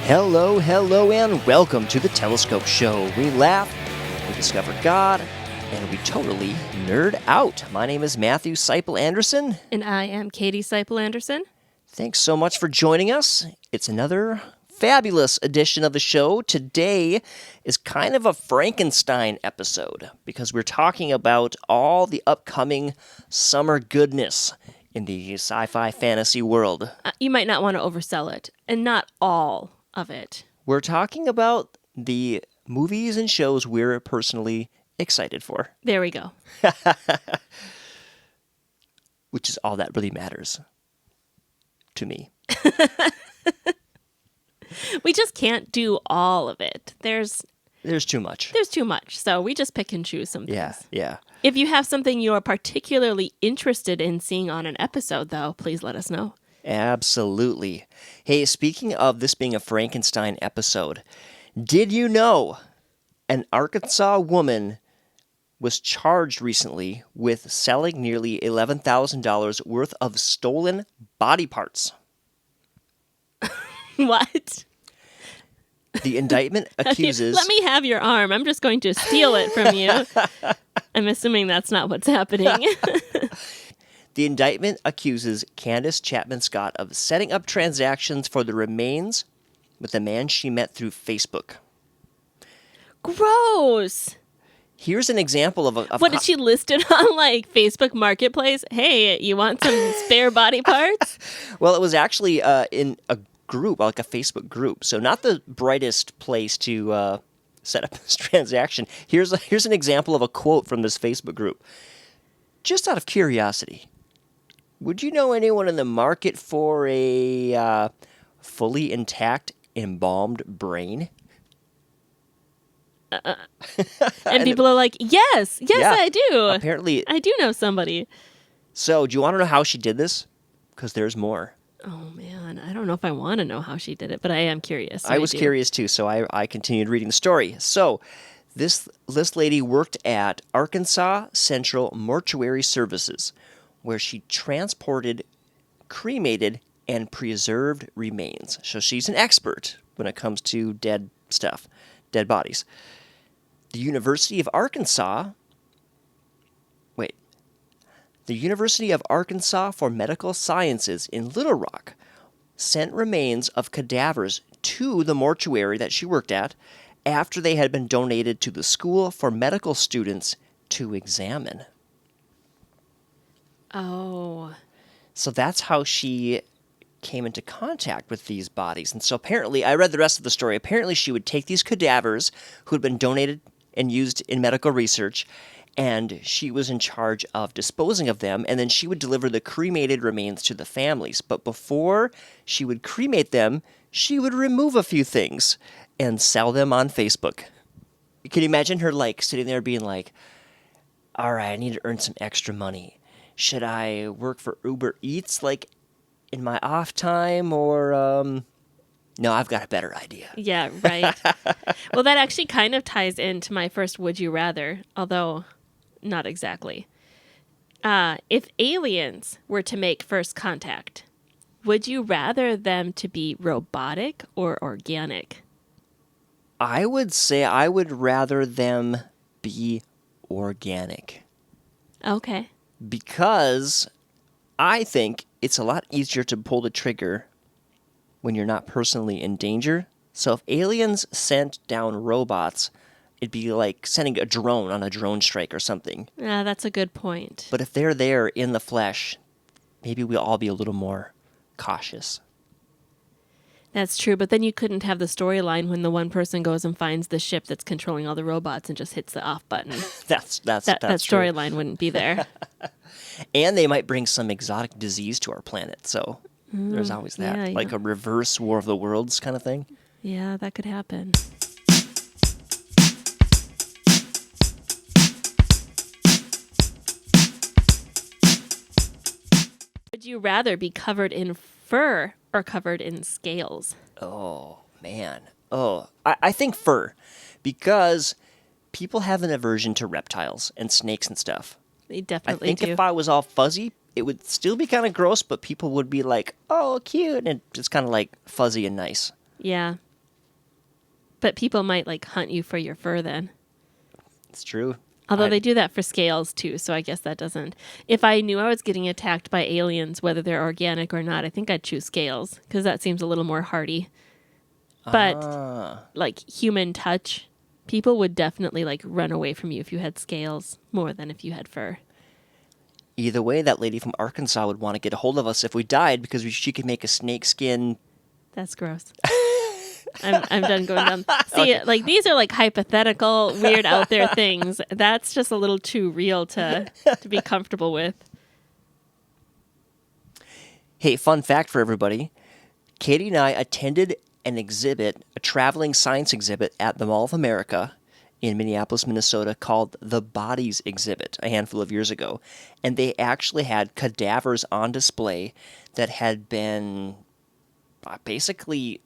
Hello, hello, and welcome to the Telescope Show. We laugh, we discover God, and we totally nerd out. My name is Matthew Seipel Anderson. And I am Katie Seipel Anderson. Thanks so much for joining us. It's another fabulous edition of the show. Today is kind of a Frankenstein episode because we're talking about all the upcoming summer goodness in the sci-fi fantasy world. You might not want to oversell it, and not all of it. We're talking about the movies and shows we're personally excited for. There we go. Which is all that really matters to me. We just can't do all of it. There's too much. There's too much, so we just pick and choose some things. Yeah. If you have something you're particularly interested in seeing on an episode, though, please let us know. Absolutely. Hey, speaking of this being a Frankenstein episode, did you know an Arkansas woman was charged recently with selling nearly $11,000 worth of stolen body parts? What? The indictment accuses... Let me have your arm. I'm just going to steal it from you. I'm assuming that's not what's happening. The indictment accuses Candace Chapman Scott of setting up transactions for the remains with a man she met through Facebook. Gross. Here's an example of what, did she list it on, like, Facebook Marketplace? Hey, you want some spare body parts? Well, it was actually in a group, like a Facebook group. So not the brightest place to set up this transaction. Here's an example of a quote from this Facebook group. Just out of curiosity, would you know anyone in the market for a fully intact embalmed brain? And people are like, yes, yeah, I do. Apparently. I do know somebody. So do you want to know how she did this? Because there's more. Oh, man. I don't know if I want to know how she did it, but I am curious. So I was curious, too, so I continued reading the story. So this lady worked at Arkansas Central Mortuary Services, where she transported cremated and preserved remains. So she's an expert when it comes to dead stuff, dead bodies. The University of Arkansas for Medical Sciences in Little Rock sent remains of cadavers to the mortuary that she worked at after they had been donated to the School for Medical Students to examine. Oh. So that's how she came into contact with these bodies. And so apparently, I read the rest of the story, apparently she would take these cadavers who had been donated and used in medical research, and she was in charge of disposing of them, and then she would deliver the cremated remains to the families. But before she would cremate them, she would remove a few things and sell them on Facebook. Can you imagine her, like, sitting there being like, all right, I need to earn some extra money. Should I work for Uber Eats, like, in my off time, or, no, I've got a better idea. Yeah, right. Well, that actually kind of ties into my first Would You Rather, although not exactly. If aliens were to make first contact, would you rather them to be robotic or organic? I would say I would rather them be organic. Okay. Because I think it's a lot easier to pull the trigger when you're not personally in danger. So if aliens sent down robots, it'd be like sending a drone on a drone strike or something. Yeah, that's a good point. But if they're there in the flesh, maybe we'll all be a little more cautious. That's true, but then you couldn't have the storyline when the one person goes and finds the ship that's controlling all the robots and just hits the off button. That's that storyline wouldn't be there. And they might bring some exotic disease to our planet, so there's always that. Yeah, like a reverse War of the Worlds kind of thing. Yeah, that could happen. Would you rather be covered in fur or covered in scales? Oh, man. I think fur, because people have an aversion to reptiles and snakes and stuff. They definitely I think do. if I was all fuzzy, it would still be kind of gross, but people would be like, oh, cute, and it's kind of like fuzzy and nice. Yeah. But people might like hunt you for your fur then. It's true. Although they do that for scales too, so I guess that doesn't. If I knew I was getting attacked by aliens, whether they're organic or not, I think I'd choose scales because that seems a little more hardy. But like human touch, people would definitely like run away from you if you had scales more than if you had fur. Either way, that lady from Arkansas would want to get a hold of us if we died because she could make a snake skin. That's gross. I'm done going down. See, like these are like hypothetical, weird out there things. That's just a little too real to be comfortable with. Hey, fun fact for everybody. Katie and I attended an exhibit, a traveling science exhibit at the Mall of America in Minneapolis, Minnesota called the Bodies Exhibit a handful of years ago. And they actually had cadavers on display that had been basically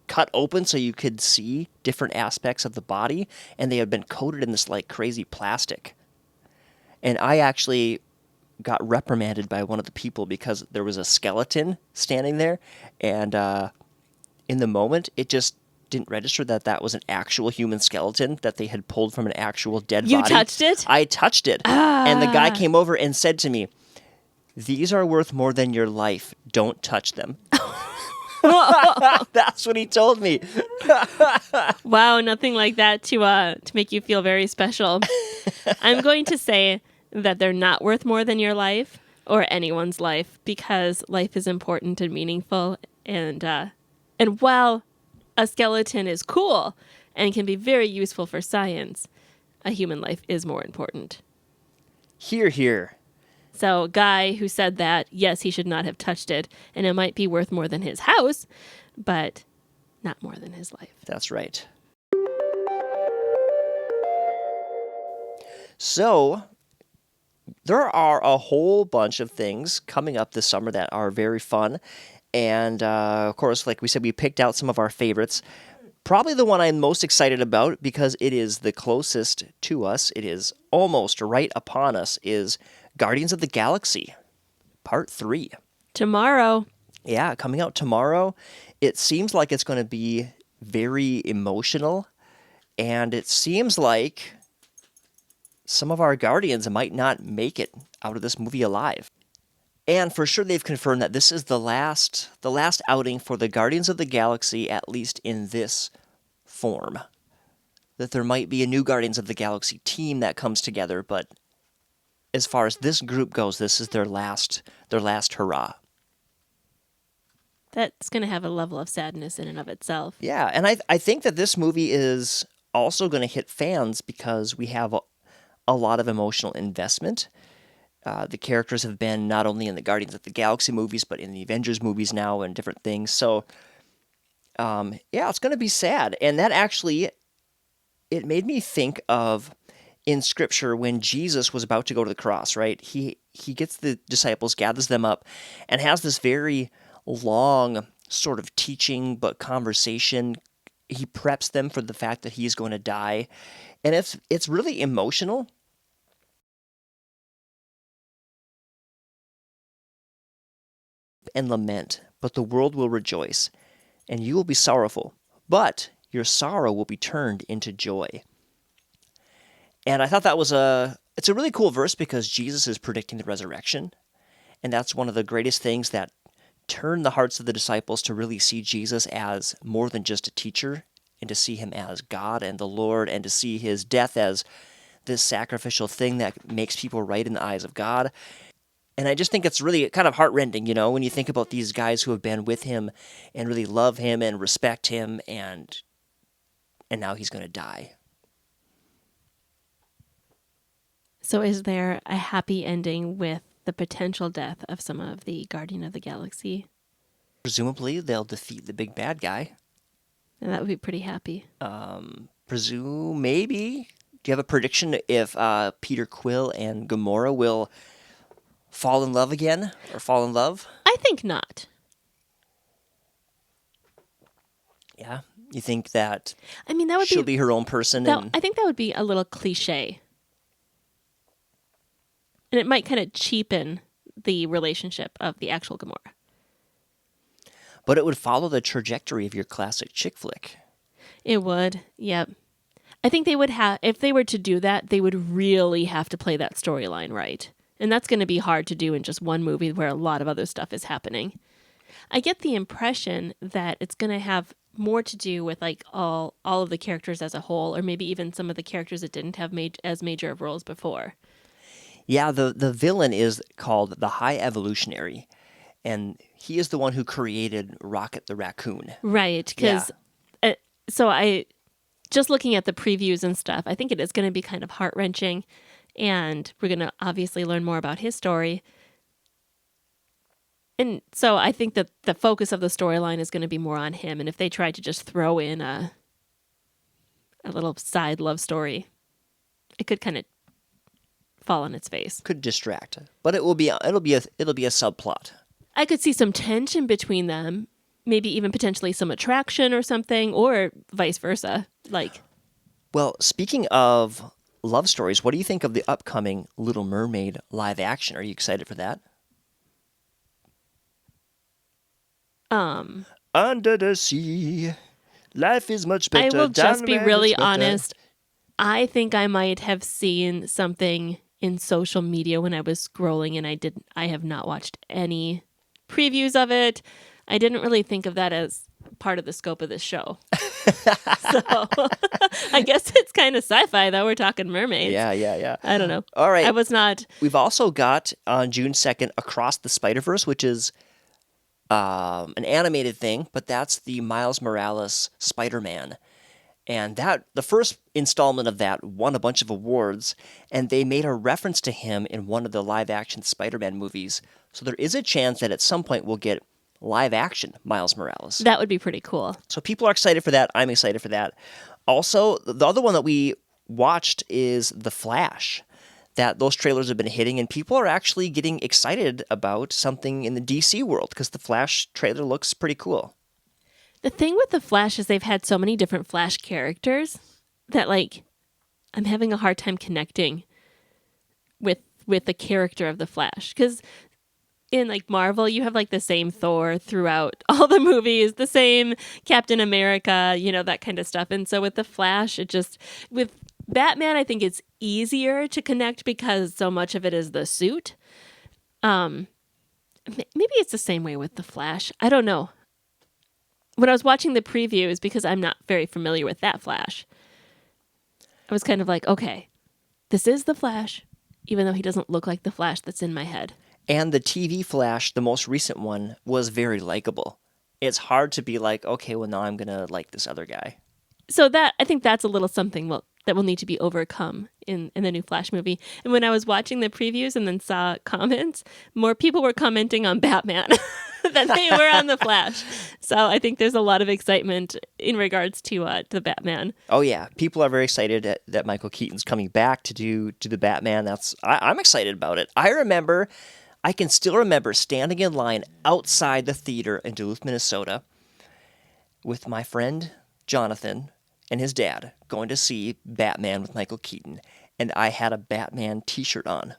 cut open so you could see different aspects of the body, and they had been coated in this like crazy plastic. And I actually got reprimanded by one of the people because there was a skeleton standing there, and in the moment it just didn't register that was an actual human skeleton that they had pulled from an actual dead body. You touched it? I touched it. And the guy came over and said to me, "These are worth more than your life. Don't touch them." That's what he told me. Wow, nothing like that to make you feel very special. I'm going to say that they're not worth more than your life or anyone's life because life is important and meaningful. And while a skeleton is cool and can be very useful for science, a human life is more important. Hear, hear. So, guy who said that, yes, he should not have touched it, and it might be worth more than his house, but not more than his life. That's right. So, there are a whole bunch of things coming up this summer that are very fun. And, of course, like we said, we picked out some of our favorites. Probably the one I'm most excited about because it is the closest to us, it is almost right upon us, is Guardians of the Galaxy, Part 3. Tomorrow. Yeah, coming out tomorrow. It seems like it's going to be very emotional, and it seems like some of our Guardians might not make it out of this movie alive. And for sure they've confirmed that this is the last outing for the Guardians of the Galaxy, at least in this form. That there might be a new Guardians of the Galaxy team that comes together, but as far as this group goes, this is their last hurrah. That's going to have a level of sadness in and of itself. Yeah, and I think that this movie is also going to hit fans because we have a lot of emotional investment. The characters have been not only in the Guardians of the Galaxy movies, but in the Avengers movies now and different things. So, yeah, it's going to be sad. And that actually, it made me think of in Scripture when Jesus was about to go to the cross, right? He gets the disciples, gathers them up, and has this very long sort of teaching but conversation. He preps them for the fact that he's going to die. And it's really emotional. And lament, but the world will rejoice, and you will be sorrowful, but your sorrow will be turned into joy. And I thought that was it's a really cool verse because Jesus is predicting the resurrection, and that's one of the greatest things that turned the hearts of the disciples to really see Jesus as more than just a teacher, and to see him as God and the Lord, and to see his death as this sacrificial thing that makes people right in the eyes of God. And I just think it's really kind of heartrending, you know, when you think about these guys who have been with him and really love him and respect him, and now he's going to die. So is there a happy ending with the potential death of some of the Guardian of the Galaxy? Presumably, they'll defeat the big bad guy. And that would be pretty happy. Maybe. Do you have a prediction if Peter Quill and Gamora will fall in love again or fall in love? I think not. Yeah? You think that I mean, that would she'll be her own person? I think that would be a little cliche. And it might kind of cheapen the relationship of the actual Gamora. but it would follow the trajectory of your classic chick flick. It would. Yep. I think they would have, if they were to do that, they would really have to play that storyline right. And that's going to be hard to do in just one movie where a lot of other stuff is happening. I get the impression that it's going to have more to do with like all of the characters as a whole, or maybe even some of the characters that didn't have as major of roles before. Yeah, the villain is called the High Evolutionary, and he is the one who created Rocket the Raccoon. Right, because just looking at the previews and stuff, I think it is going to be kind of heart-wrenching, and we're going to obviously learn more about his story. And so I think that the focus of the storyline is going to be more on him, and if they try to just throw in a little side love story, it could kind of fall on its face. Could distract, but it'll be a subplot. I could see some tension between them, maybe even potentially some attraction or something, or vice versa. Well, speaking of love stories, what do you think of the upcoming Little Mermaid live action? Are you excited for that? Under the sea, life is much better. I will just be really honest. I think I might have seen something in social media when I was scrolling, and I have not watched any previews of it. I didn't really think of that as part of the scope of this show. So I guess it's kind of sci-fi, though. We're talking mermaids. Yeah. I don't know. All right. I was not. We've also got on June 2nd Across the Spider-Verse, which is an animated thing, but that's the Miles Morales Spider-Man. And the first installment of that won a bunch of awards, and they made a reference to him in one of the live-action Spider-Man movies. So there is a chance that at some point we'll get live-action Miles Morales. That would be pretty cool. So people are excited for that. I'm excited for that. Also, the other one that we watched is The Flash. Those trailers have been hitting, and people are actually getting excited about something in the DC world because the Flash trailer looks pretty cool. The thing with the Flash is they've had so many different Flash characters that I'm having a hard time connecting with the character of the Flash, because in Marvel you have the same Thor throughout all the movies, the same Captain America, that kind of stuff. And so with the Flash, with Batman, I think it's easier to connect because so much of it is the suit. Maybe it's the same way with the Flash. I don't know. When I was watching the previews, because I'm not very familiar with that Flash, I was kind of like, okay, this is the Flash, even though he doesn't look like the Flash that's in my head. And the TV Flash, the most recent one, was very likable. It's hard to be like, okay, well, now I'm going to like this other guy. So I think that's a little something that will need to be overcome in the new Flash movie. And when I was watching the previews and then saw comments, more people were commenting on Batman than they were on the Flash. So I think there's a lot of excitement in regards to the Batman. Oh yeah, people are very excited that Michael Keaton's coming back to do the Batman. I'm excited about it. I can still remember standing in line outside the theater in Duluth, Minnesota, with my friend Jonathan and his dad going to see Batman with Michael Keaton, and I had a Batman t-shirt on.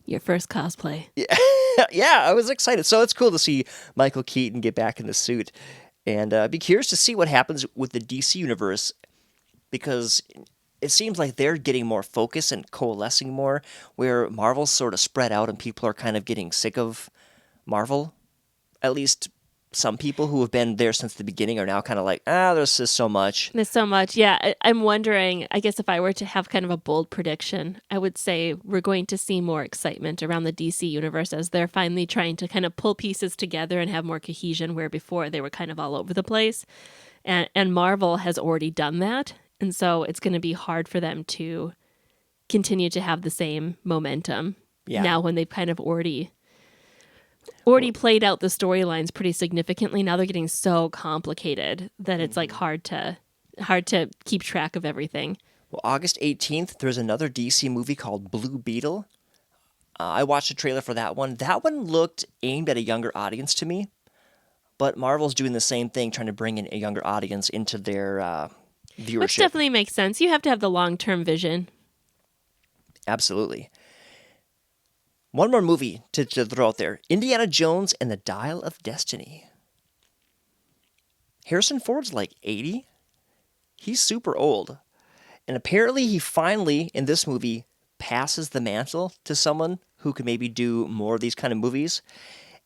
Your first cosplay. Yeah, I was excited. So it's cool to see Michael Keaton get back in the suit, and be curious to see what happens with the DC universe, because it seems like they're getting more focused and coalescing more, where Marvel's sort of spread out and people are kind of getting sick of Marvel. At least some people who have been there since the beginning are now kind of like, there's just so much. There's so much. Yeah, I'm wondering, I guess if I were to have kind of a bold prediction, I would say we're going to see more excitement around the DC universe as they're finally trying to kind of pull pieces together and have more cohesion, where before they were kind of all over the place. And Marvel has already done that. And so it's going to be hard for them to continue to have the same momentum now when they've kind of already played out the storylines pretty significantly. Now they're getting so complicated that it's hard to keep track of everything. Well, August 18th, there's another DC movie called Blue Beetle. I watched a trailer for that one. That one looked aimed at a younger audience to me, but Marvel's doing the same thing, trying to bring in a younger audience into their viewership. Which definitely makes sense. You have to have the long-term vision. Absolutely. One more movie to throw out there. Indiana Jones and the Dial of Destiny. Harrison Ford's like 80. He's super old. And apparently he finally, in this movie, passes the mantle to someone who could maybe do more of these kind of movies.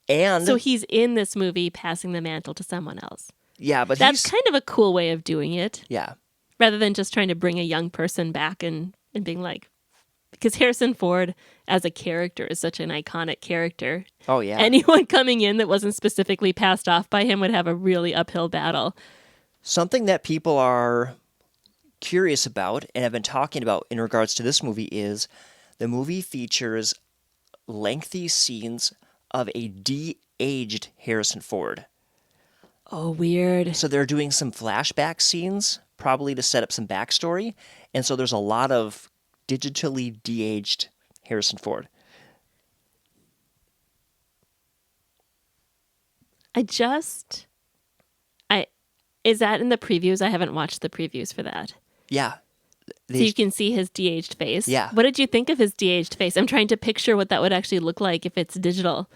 And So he's in this movie passing the mantle to someone else. yeah, but That's he's kind of a cool way of doing it, yeah. rather than just trying to bring a young person back and being like, because Harrison Ford as a character is such an iconic character. Oh yeah. Anyone coming in that wasn't specifically passed off by him would have a really uphill battle. Something that people are curious about and have been talking about in regards to this movie is the movie features lengthy scenes of a de-aged Harrison Ford. Oh, weird. So they're doing some flashback scenes, probably to set up some backstory. And so there's a lot of digitally de-aged Harrison Ford. Is that in the previews? I haven't watched the previews for that. Yeah. So you can see his de-aged face. Yeah. What did you think of his de-aged face? I'm trying to picture what that would actually look like if it's digital.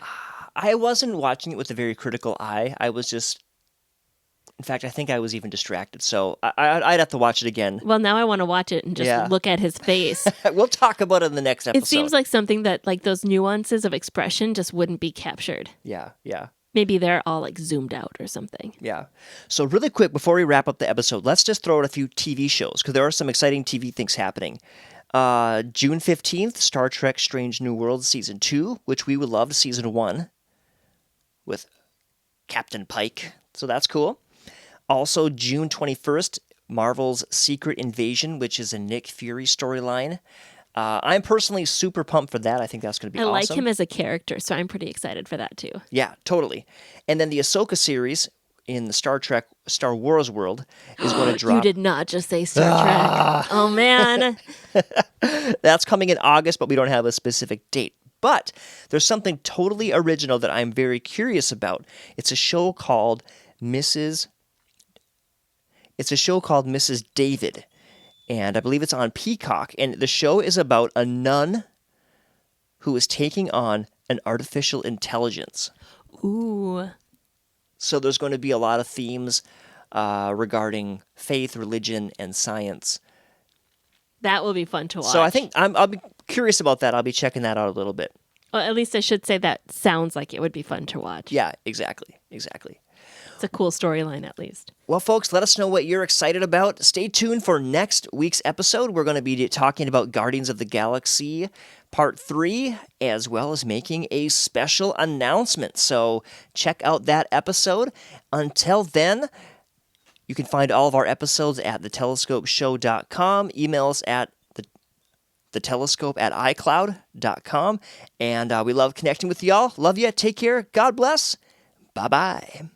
I wasn't watching it with a very critical eye. I was just, in fact, I think I was even distracted. So I'd have to watch it again. Well, now I want to watch it and just Yeah. look at his face. We'll talk about it in the next episode. It seems like something that, like, those nuances of expression just wouldn't be captured. Yeah, yeah. Maybe they're all like zoomed out or something. Yeah. So really quick, before we wrap up the episode, let's just throw out a few TV shows, because there are some exciting TV things happening. June 15th, Star Trek Strange New Worlds Season 2, which we would love, Season 1, with Captain Pike. So that's cool. Also, June 21st, Marvel's Secret Invasion, which is a Nick Fury storyline. I'm personally super pumped for that. I think that's going to be I awesome. like him as a character, so I'm pretty excited for that too. Yeah, totally. And then the Ahsoka series in the Star Wars world is going to drop. You did not just say Star Trek. Oh, man. That's coming in August, but we don't have a specific date. But there's something totally original that I'm very curious about. It's a show called Mrs. David. And I believe it's on Peacock. And the show is about a nun who is taking on an artificial intelligence. Ooh. So there's going to be a lot of themes regarding faith, religion, and science. That will be fun to watch. So I think I'll be curious about that. I'll be checking that out a little bit. Well, at least I should say that sounds like it would be fun to watch. Yeah, exactly. It's a cool storyline, at least. Well, folks, let us know what you're excited about. Stay tuned for next week's episode. We're going to be talking about Guardians of the Galaxy Part 3, as well as making a special announcement. So check out that episode. Until then, you can find all of our episodes at thetelescopeshow.com. Email us at thetelescope@icloud.com. And we love connecting with y'all. Love you. Take care. God bless. Bye-bye.